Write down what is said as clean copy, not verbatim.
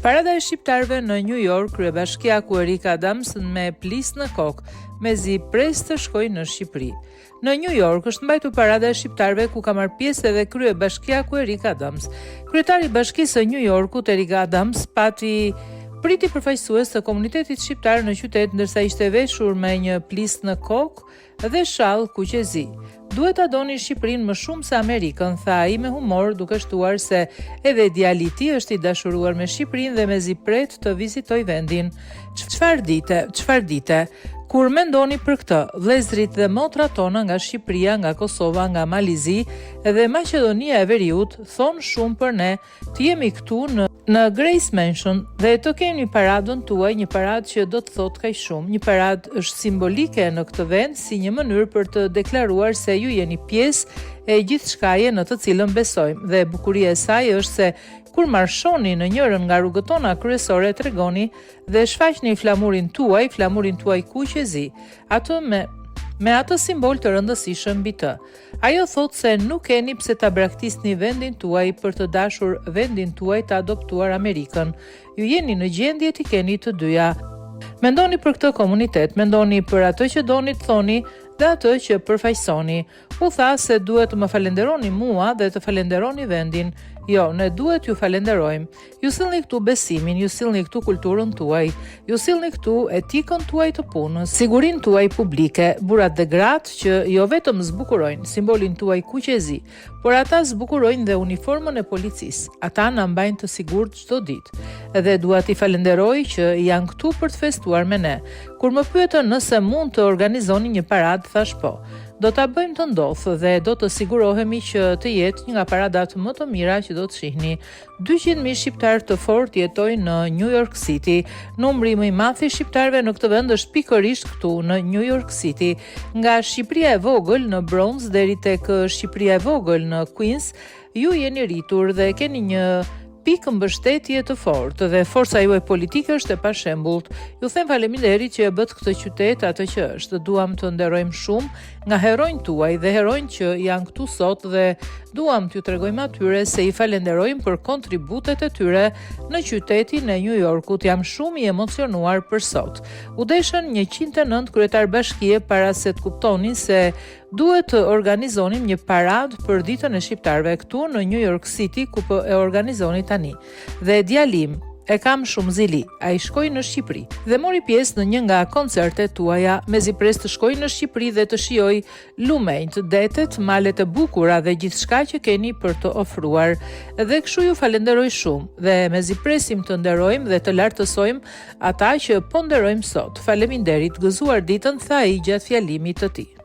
Parada e shqiptarëve në New York, kryebashkia ku Erika Adams me plis në kokë, mezi pres të shkojë në Shqipëri. Në New York është mbajtur parada e shqiptarëve ku ka marrë pjesë edhe kryebashkia ku Erika Adams. Kryetari i Bashkisë së New Yorkut, Erika Adams, priti përfaqësues të komunitetit shqiptar në qytet ndërsa ishte veshur me një plis në kokë dhe shall kuqezi. Duhet ta doni Shqipërinë më shumë se Amerikën, tha ai me humor, duke shtuar se edhe djali i tij është i dashuruar me Shqipërinë dhe mezi pret të vizitojë vendin. Çfarë dite? Kur mendoni për këtë, vëllezërit dhe motrat tona nga Shqipëria, nga Kosova, nga Malizi dhe Maqedonia e Veriut thonë shumë për ne të jemi këtu në Grace Mansion dhe të kemi paradën tuaj, një paradë që do të thotë kaq shumë. Një paradë është simbolike në këtë vend si një mënyrë për të deklaruar se ju jeni pjesë e gjithçkaje në të cilën besojmë dhe bukuria e saj është se kur marshoni në njërin nga rrugët tona kryesore tregoni dhe shfaqni flamurin tuaj kuqezi, atë me atë simbol të rëndësishëm mbi të. Ajo thotë se nuk keni pse ta braktisni vendin tuaj për të dashur vendin tuaj të adoptuar Amerikën. Ju jeni në gjendje t'i keni të dyja. Mendoni për këtë komunitet, mendoni për atë që doni të thoni dhe atë që përfaqësoni. U tha se duhet të më falenderoni mua dhe të falenderoni vendin. Jo, ne duhet ju falenderojmë. Ju sillni këtu besimin, ju sillni këtu kulturën tuaj, ju sillni këtu etikën tuaj të punës, sigurinë tuaj publike, burrat dhe gratë që jo vetëm zbukurojnë simbolin tuaj kuqezi, por ata zbukurojnë dhe uniformën e policisë. Ata na mbajnë të sigurt çdo ditë. Dhe dua t'i falenderoj që janë këtu për të festuar me ne. Kur më pyetën nëse mund të organizoni një paradë, thash po. Do ta bëjmë të ndodhë dhe do të sigurohemi që të jetë një nga paradat më të mira që do të shihni. 200.000 shqiptarë të fortë jetojnë në New York City. Numri më i madh i shqiptarëve në këtë vend është pikërisht këtu në New York City. Nga Shqipëria e vogël në Bronx deri tek Shqipëria e vogël në Queens, ju jeni rritur dhe keni një pikë mbështetje të fortë dhe forca juaj politike është e pashembullt. Ju them faleminderit që e bët këtë qytet atë që është. Duam të nderojmë shumë nga heronjtë tuaj dhe heronjtë që janë këtu sot dhe duam t'ju tregojmë atyre se i falenderojmë për kontributet e tyre në qytetin e New Yorkut. Jam shumë i emocionuar për sot. U deshën 109 kryetar bashkie para se të kuptonin se duhet të organizonim një parad për ditën e shqiptarëve këtu në New York City ku po e organizoni tani. Dhe djalim e kam shumë zili, ai shkoi në Shqipëri dhe mori pjesë në një nga koncertet tuaja, mezi pres të shkojë në Shqipëri dhe të shijoj lumenjt, detet, malet e bukura dhe gjithçka që keni për të ofruar. Dhe kështu ju falenderoj shumë dhe mezi presim të nderojmë dhe të lartësojmë ata që po nderojmë sot. Faleminderit, gëzuar ditën, tha ai gjatë fjalimit të tij.